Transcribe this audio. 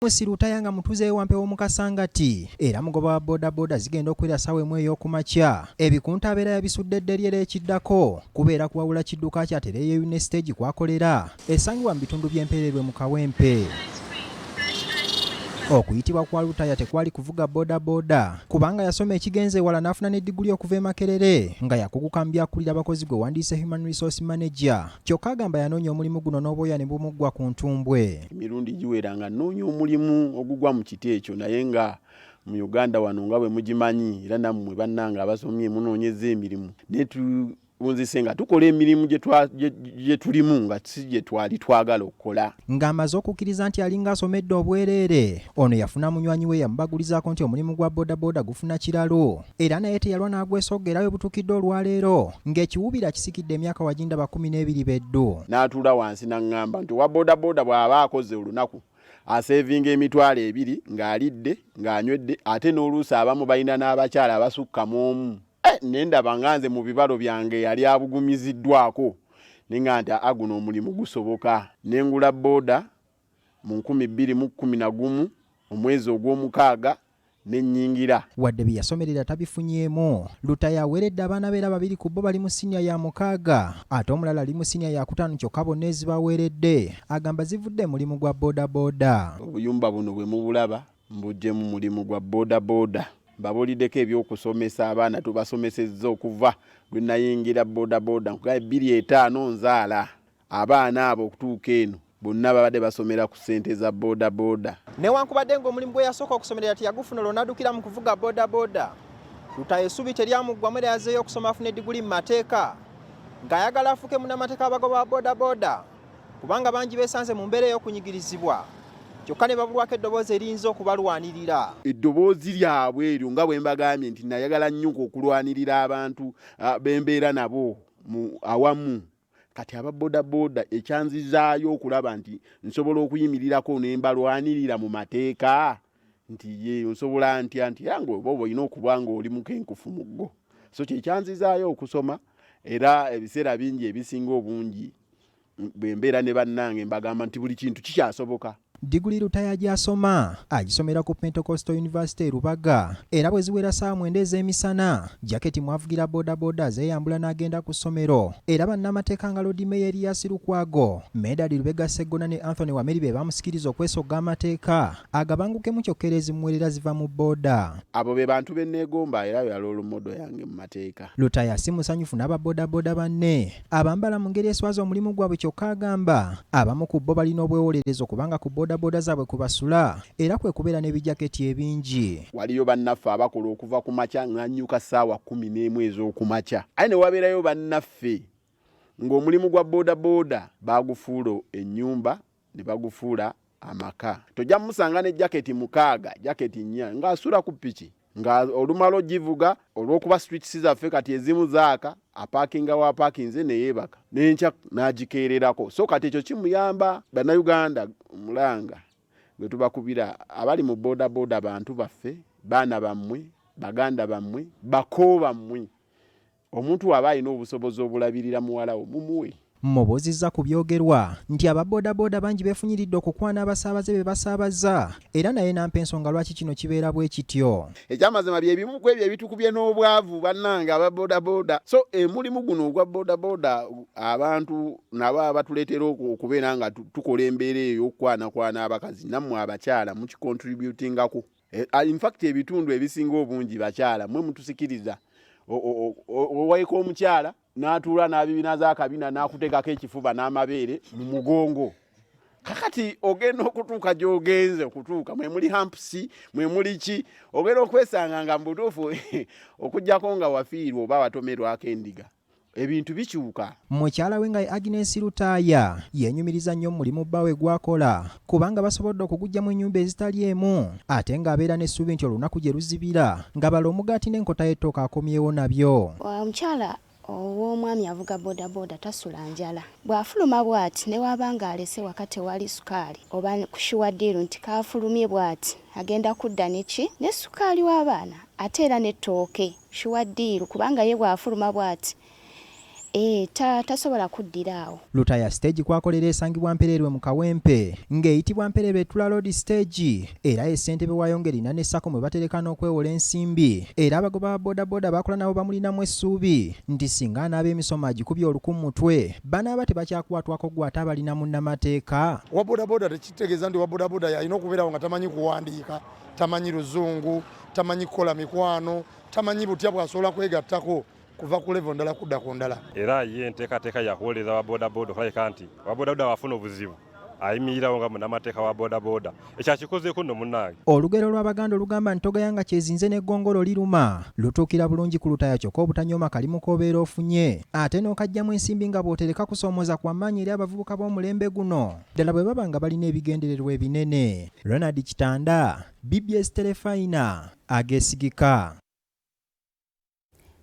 Osi Lutaaya nga mutuze wampewo mukasangati era mugoba wa bodaboda zigenda okwera sawe mu ey'okumakya ebikunta abeera yabisudde edderyera ekiddako kubeera kuwawula kidduka kyatereyo Unistage kwakolera esangibwa mu bitundu by'empeererwe mu Kawempe. Okuyitibwa kwa Lutaaya tekwali kuvuga bodaboda kubanga yasoma ekigenze wala n'afuna ne Ddiguli okuva e Makerere nga yakuguka mu byakulira abakozi gwe wandiise Human Resource Manager. Kyokka agamba yanoonya omulimu guno n'obwoya ne bumuggwa ku ntumbwe. Emirundi giwera nga nnoonya omulimu ogugwa mu kiti ekyo naye nga mu Uganda wano nga bwe mugimanyi era nammwe bannanga abasomye munoonyeza emirimu bunzise nga tukola emirimu gye tulimu nga si gye twali twagala okukola. Ng'amaze okukkiriza nti alinga asomedde obwereere ono yafuna munywanyi we yamubagulizaako nti omulimu gwa bodaboda gufuna kiralo era naye teyalwa n'agwesogerayo butuukidde olwaleero ng'ekiwubira kisikidde emyaka wagindaba 12 beddu. N'atuula wansi n'aŋŋamba nti owa bodaboda bw'aba akoze olunaku asevinga emitwalo 2 ng'alidde ng'anywedde ate n'oluusi abamu balina n'abakyala abasukka mu omu. Nenda banganze mu bibalo byange yali abugumiziddwako ninga nti guno omulimu gusoboka nengula boda mu 2011 omwezi ogw'omukaaga nayingira. Wadde byasomerera tabifunyeemu Lutaaya aweredde abaana beera 2 ku bo bali mu siniya ya 6 ate omulala ali mu siniya ya 5 kyokka bonna ezibaweredde agamba zivudde mulimu gwa bodaboda. Obuyumba buno bwe mubulaba mbujje mu mulimu gwa bodaboda. Babuliddeko ebyokusomesa abaana tubasomesezza okuva lwe nayingira bodaboda nkugaye 2.5 nzaala abaana abo okutuuka eno bonna babadde basomera ku ssente za bodaboda. Newankubadde ng'omulimu gwe yasooka okusomerera teyagufuna olw'onaddukira mu kuvuga bodaboda Lutaaya essuubi teryamuggwamu era yazeeyo okusoma afune Ddiguli mu mateeka ng'ayagala afuuke munnamateeka abagoba ba bodaboda kubanga bangi beesanze mu mbeera ey'okunyigirizibwa kyokka ne babulwako eddoboozi erinza okubalwanirira. Eddoboozi lyabwe eryo nga bwe mbagambye nti nayagala nnyo okulwanirira abantu b'embeera nabo awamu. Kati ababodaboda ekyanzizaayo okulaba nti nsobola okuyimirirako ne mbalwanirira mu mateeka nti ye nsobola ntya nti yange oba olina okuba ng'oli mukenkufu mu ggo. So kyekyanzizaayo okusoma era ebiseera bingi ebisinga obungi bwe mbeera ne bannange mbagamba nti buli kintu kikyasoboka. Ddiguli Lutaaya gy'asoma agisomera ku Pentecostal University Rubaga era bwe ziwera ssaawa 9 ez'emisana jaketi mwavugira bodaboda zeeyambula n'agenda ku ssomero era bannamateeka nga Lord Mayor Erias Lukwago, Medali Lubega Sseggona ne Anthony Wameri be bamusikiriza okwesogga amateeka agabangukemu kyokkerezi muwerera ziva mu boda. Abo be bantu be neegomba era yali olumodo yange mu mateeka. Lutaaya si musanyufu n'ababodaboda banne abambala mu ngeri eswaza omulimu gwabwe kyokka agamba abamu ku bo balina obwewolerezo kubanga ku bodaboda zaabwe kubasula era kwe kubeera n'ebijaketi ebingi. Waliyo bannaffe abakola okuva ku makya ng'annyuka ssaawa 11 ez'okumakya aye ne wabeerayo bannaffe ng'omulimu gwa bodaboda bagufuula ennyumba ne bagufuula amaka. Tojja musanga ne jaketi 6 jaketi 4 ng'asula ku piki nga olumalo givuga olw'okuba streets zaffe kati ezimu zaaka apaakinga wa paakinze ne yeebaka n'enkya n'agikeererako. So kati ekyo kimuyamba bannayuganda mulanga gwe tubakubira abali mu bodaboda bantu baffe baana bammwe baganda bammwe bako bammwe omuntu aba alina obusobozi obulabirira muwala wo mumuwe. Mmubuuzizza ku byogerwa nti ababodaboda bangi beefunyiridde okukwana abasaabaze be basaabaza era naye nampa ensonga lwaki kino kibeera bwe kityo. Ekyamazima bye bimu ku ebyo ebitukubye n'obwavu bannange ababodaboda. So mulimu guno ogwa bodaboda abantu nabo abatuleetera okubeera nga tukola embeera ey'okukwana abakazi nammwe abakyala mukicontributingako. In fact ebitundu ebisinga obungi bakyala mwe mutusikiriza owaika omukyala n'atuula n'abibina z'akabina n'akuteekako ekifuba n'amabeere mu mugongo. Kakati ogenda okutuuka gy'ogenze okutuuka mwe muli hampusi mwe muli ki ogenda okwesanga nga mbutuufu okuggyako nga wafiirwa oba watomerwako endiga. Ebintu bikyuka. Mukyala we nga Agnes Lutaaya yeenyumiriza nnyo mulimu bbawe gwakola kubanga basobodde okugujjamu ennyumba ezitali emu ate ng'abeera n'essuubi nti olunaku gye luzibira nga bala omugaati n'enkota y'ettooka akomyewo nabyo. Omukyala ow'omwami avuga bodaboda tasula njala bw'afuluma bw'ati ne wabanga alese wakati wali sukaali oba kushiwaddiru nti kaafulumye bw'ati agenda kudda neki ne sukaali w'abaana ate era n'ettooke shiwaddiru kubanga ye bw'afuluma bw'ati tasobola kuddira awo. Lutaaya stage kwakolera esangibwa Mpererwe mu Kawempe ng'eyitibwa Mpererwe Tula Road stage era ssentebe waayo ng'erina ne Sako mwe batereka n'okwewola ensimbi era abagoba ba bodaboda bakola nabo bamulinamu essuubi nti singa anaab'emisomo agikubye oluku mu mutwe banaaba tebakyakwatwako gw'ate abalina munnamateeka. Wa bodaboda tekitegeeza nti wa bodaboda yalina okubeerawo nga tamanyi kuwandiika, tamanyi luzungu, tamanyi kukola mikwano, tamanyi butya bw'asobola kwegattako kuva ku level ndala kudda ku ndala. Era ye enteekateeka yakuwolereza wa bodaboda okulabika nti wa bodaboda wafuna obuzibu ayimirirawo nga munnamateeka wa bodaboda ekyo akikozeeko nno munnange. Olugero lw'Abaganda olugamba nti togayanga kyezinze n'eggongolo liruma lutuukira bulungi ku Lutaaya kyokka obutanyooma kalimu k'obeera ofunye ate n'okajjamu ensimbi nga bw'otereka kusoomooza kwa maanyi eri abavubuka b'omulembe guno ddala bwe baba nga balina ebigendererwa ebinene. Ronald Kitanda, BBS Telefayina, ageesigika.